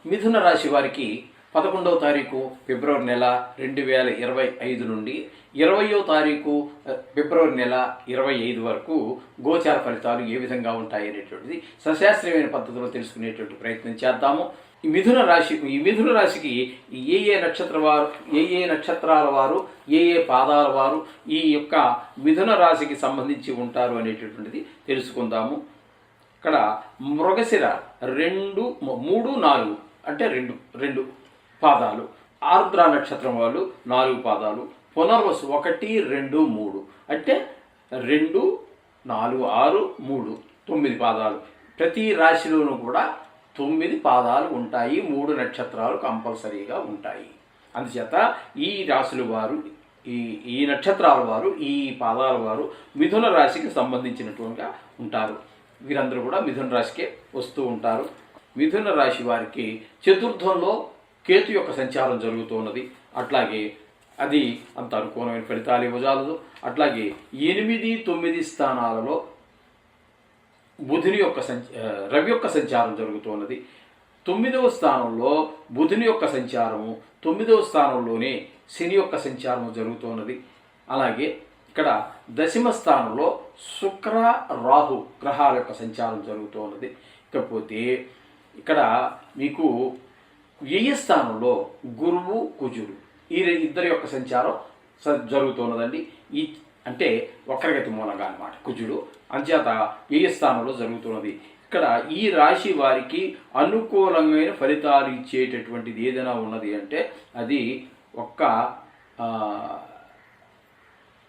మిథున రాశి వారికి 11వ తారీఖు ఫిబ్రవరి నెల 2025 నుండి 20వ తారీఖు ఫిబ్రవరి నెల 25 వరకు గోచార ఫలితాలు ఏ విధంగా ఉంటాయి అనేటువంటిది సశాస్త్రీయమైన పద్ధతిలో తెలుసుకునేటువంటి ప్రయత్నం చేద్దాము. ఈ మిథున రాశికి ఏ నక్షత్రాల వారు ఏ పాదాల వారు ఈ యొక్క మిథున రాశికి సంబంధించి ఉంటారు అనేటటువంటిది తెలుసుకుందాము. ఇక్కడ మృగశిర 2, 3, 4 అంటే రెండు పాదాలు, ఆర్ద్ర నక్షత్రం వాళ్ళు 4 పాదాలు, పునర్వసు 1, 2, 3 అంటే 2, 4, 6, 3 9 పాదాలు. ప్రతి రాశిలోనూ కూడా 9 పాదాలు ఉంటాయి, 3 నక్షత్రాలు కంపల్సరీగా ఉంటాయి. అందుచేత ఈ రాశుల వారు ఈ నక్షత్రాల వారు ఈ పాదాల వారు మిథున రాశికి సంబంధించినట్టుగా ఉంటారు. వీరందరూ కూడా మిథున రాశికే వస్తూ ఉంటారు. మిథున రాశి వారికి చతుర్థంలో కేతు యొక్క సంచారం జరుగుతున్నది. అట్లాగే అది అంత అనుకూలమైన ఫలితాలు ఇవ్వజాలదు. అట్లాగే 8, 9 స్థానాలలో రవి యొక్క సంచారం జరుగుతున్నది. 9వ స్థానంలో బుధుని యొక్క సంచారము, 9వ స్థానంలోనే శని యొక్క సంచారము జరుగుతున్నది. అలాగే ఇక్కడ 10వ స్థానంలో శుక్ర, రాహు గ్రహాల యొక్క సంచారం జరుగుతున్నది. ఇకపోతే ఇక్కడ మీకు వ్యయ స్థానంలో గురువు, కుజుడు ఈ ఇద్దరి యొక్క సంచారం జరుగుతున్నదండి. అంటే వక్రగతి మూలంగా అన్నమాట కుజుడు. అంచేత వ్యయ స్థానంలో జరుగుతున్నది. ఇక్కడ ఈ రాశి వారికి అనుకూలమైన ఫలితాలు ఇచ్చేటటువంటిది ఏదైనా ఉన్నది అంటే అది ఒక్క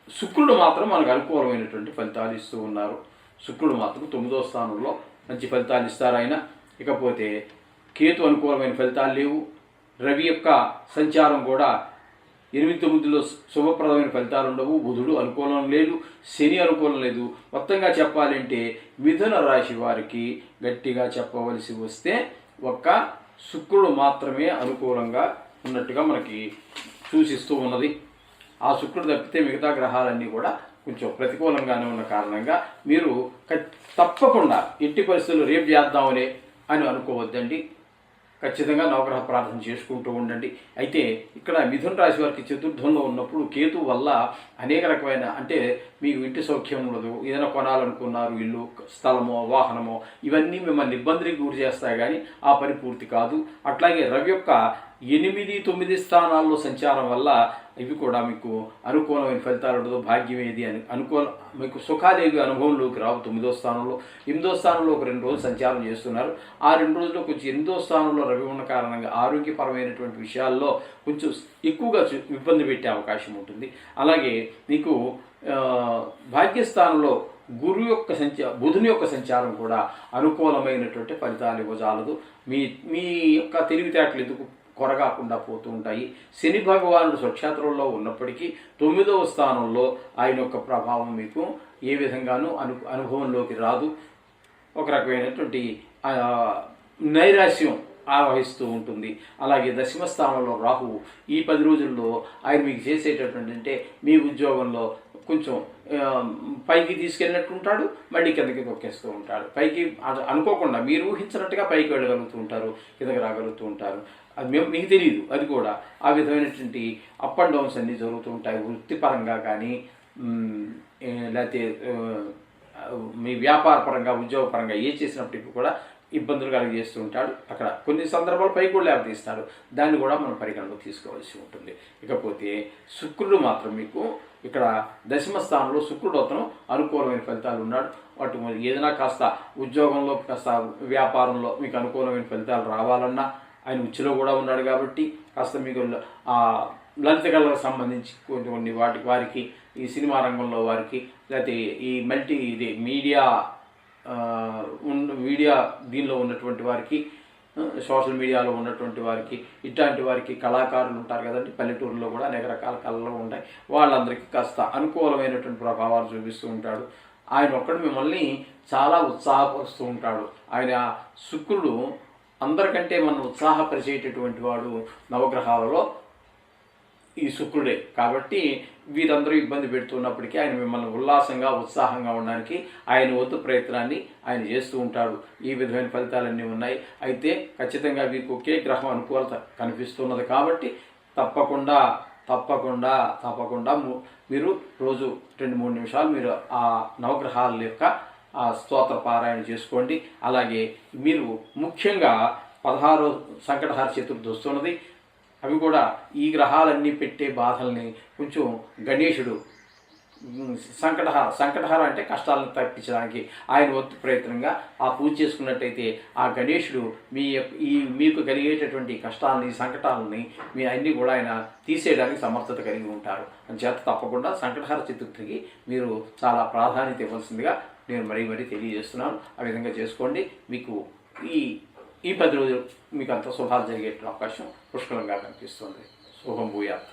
శుక్రుడు మాత్రం మనకు అనుకూలమైనటువంటి ఫలితాలు ఇస్తూ ఉన్నారు. శుక్రుడు మాత్రం 9వ స్థానంలో మంచి ఫలితాలు ఇస్తారు ఆయన. ఇకపోతే కేతు అనుకూలమైన ఫలితాలు లేవు. రవి యొక్క సంచారం కూడా 8, 9లో శుభప్రదమైన ఫలితాలు ఉండవు. బుధుడు అనుకూలం లేదు, శని అనుకూలం లేదు. మొత్తంగా చెప్పాలంటే మిథున రాశి వారికి గట్టిగా చెప్పవలసి వస్తే ఒక్క శుక్రుడు మాత్రమే అనుకూలంగా ఉన్నట్టుగా మనకి సూచిస్తూ ఉన్నది. ఆ శుక్రుడు తప్పితే మిగతా గ్రహాలన్నీ కూడా కొంచెం ప్రతికూలంగానే ఉన్న కారణంగా మీరు తప్పకుండా ఎట్టి పరిస్థితుల్లో రేపు చేద్దామనే అని అనుకోవద్దండి. ఖచ్చితంగా నవగ్రహ ప్రార్థన చేసుకుంటూ ఉండండి. అయితే ఇక్కడ మిథున రాశి వారికి చతుర్థంలో ఉన్నప్పుడు కేతు వల్ల అనేక రకమైన అంటే మీకు ఇంటి సౌఖ్యం ఉండదు, ఏదైనా కొనాలనుకున్నారు ఇల్లు, స్థలమో, వాహనమో ఇవన్నీ మిమ్మల్ని ఇబ్బందికి గురి చేస్తాయి, కానీ ఆ పని పూర్తి కాదు. అట్లాగే రవి యొక్క 8, 9 స్థానాల్లో సంచారం వల్ల ఇవి కూడా మీకు అనుకూలమైన ఫలితాలు ఉండదు. భాగ్యం ఏది అని మీకు సుఖాదేవి అనుభవంలోకి రావు. 9వ స్థానంలో 8వ స్థానంలో ఒక 2 రోజులు సంచారం చేస్తున్నారు. ఆ 2 రోజుల్లో కొంచెం 8వ స్థానంలో రవి ఉన్న కారణంగా ఆరోగ్యపరమైనటువంటి విషయాల్లో కొంచెం ఎక్కువగా ఇబ్బంది పెట్టే అవకాశం ఉంటుంది. అలాగే మీకు భాగ్యస్థానంలో బుధుని యొక్క సంచారం కూడా అనుకూలమైనటువంటి ఫలితాలు ఇవ్వజాలదు. మీ యొక్క తెలివితేటలు ఎందుకు కొరగాకుండా పోతూ ఉంటాయి. శని భగవానుడు స్వక్షేత్రంలో ఉన్నప్పటికీ 9వ స్థానంలో ఆయన యొక్క ప్రభావం మీకు ఏ విధంగానూ అనుభవంలోకి రాదు. ఒక రకమైనటువంటి నైరాశ్యం ఆవహిస్తూ ఉంటుంది. అలాగే 10వ స్థానంలో రాహువు ఈ 10 రోజుల్లో ఆయన మీకు చేసేటటువంటి అంటే మీ ఉద్యోగంలో కొంచెం పైకి తీసుకెళ్ళినట్టు ఉంటాడు, మళ్ళీ కిందకి తొక్కేస్తూ ఉంటాడు. పైకి అనుకోకుండా మీరు ఊహించినట్టుగా పైకి వెళ్ళగలుగుతూ ఉంటారు, కిందకి రాగలుగుతూ ఉంటారు. అది మీకు తెలియదు. అది కూడా ఆ విధమైనటువంటి అప్ అండ్ డౌన్స్ అన్నీ జరుగుతూ ఉంటాయి. వృత్తిపరంగా కానీ లేకపోతే మీ వ్యాపార పరంగా, ఉద్యోగపరంగా ఏ చేసినప్పటికీ కూడా ఇబ్బందులు కలిగజేస్తూ ఉంటాడు. అక్కడ కొన్ని సందర్భాలు పైకి కూడా లేపతీస్తాడు. దాన్ని కూడా మనం పరిగణలోకి తీసుకోవాల్సి ఉంటుంది. ఇకపోతే శుక్రుడు మాత్రం మీకు ఇక్కడ 10వ స్థానంలో శుక్రుడు అతను అనుకూలమైన ఫలితాలు ఉన్నాడు. వాటి ఏదైనా కాస్త ఉద్యోగంలో కాస్త వ్యాపారంలో మీకు అనుకూలమైన ఫలితాలు రావాలన్నా ఆయన ఉచ్చులో కూడా ఉన్నాడు కాబట్టి కాస్త మీకు లలిత కళలకు సంబంధించి కొన్ని వారికి ఈ సినిమా రంగంలో వారికి లేకపోతే ఈ మీడియా దీనిలో ఉన్నటువంటి వారికి, సోషల్ మీడియాలో ఉన్నటువంటి వారికి, ఇట్లాంటి వారికి కళాకారులు ఉంటారు కదండి, పల్లెటూరులో కూడా అనేక రకాల కళలు ఉంటాయి. వాళ్ళందరికీ కాస్త అనుకూలమైనటువంటి ప్రభావాలు చూపిస్తూ ఉంటాడు. ఆయన ఒక్కడు మిమ్మల్ని చాలా ఉత్సాహపరుస్తూ ఉంటాడు. ఆయన శుక్రుడు అందరికంటే మనం ఉత్సాహపరిచేటటువంటి వాడు నవగ్రహాలలో ఈ శుక్రుడే. కాబట్టి వీరందరూ ఇబ్బంది పెడుతున్నప్పటికీ ఆయన మిమ్మల్ని ఉల్లాసంగా ఉత్సాహంగా ఉండడానికి ఆయన వంతు ప్రయత్నాన్ని ఆయన చేస్తూ ఉంటాడు. ఈ విధమైన ఫలితాలన్నీ ఉన్నాయి. అయితే ఖచ్చితంగా మీకు ఒకే గ్రహం అనుకూలత కనిపిస్తున్నది కాబట్టి తప్పకుండా తప్పకుండా తప్పకుండా మీరు రోజు 2-3 నిమిషాలు మీరు ఆ నవగ్రహాల యొక్క ఆ స్తోత్ర పారాయణ చేసుకోండి. అలాగే మీరు ముఖ్యంగా 16 సంకటహార చతుర్థి వస్తున్నది. అవి కూడా ఈ గ్రహాలన్నీ పెట్టే బాధల్ని కొంచెం గణేశుడు సంకటహార అంటే కష్టాలను తప్పించడానికి ఆయన వంతు ప్రయత్నంగా ఆ పూజ చేసుకున్నట్టయితే ఆ గణేశుడు మీకు కలిగేటటువంటి కష్టాలని సంకటాలని మీ అన్నీ కూడా ఆయన తీసేయడానికి సమర్థత కలిగి ఉంటారు. అంచేత తప్పకుండా సంకటహార చతుర్థికి మీరు చాలా ప్రాధాన్యత ఇవ్వాల్సిందిగా నేను మరీ తెలియజేస్తున్నాను. ఆ విధంగా చేసుకోండి. మీకు ఈ 10 రోజులు మీకు అంత శుభాలు జరిగే అవకాశం పుష్కలంగా కనిపిస్తుంది. శుభం భూయాత్.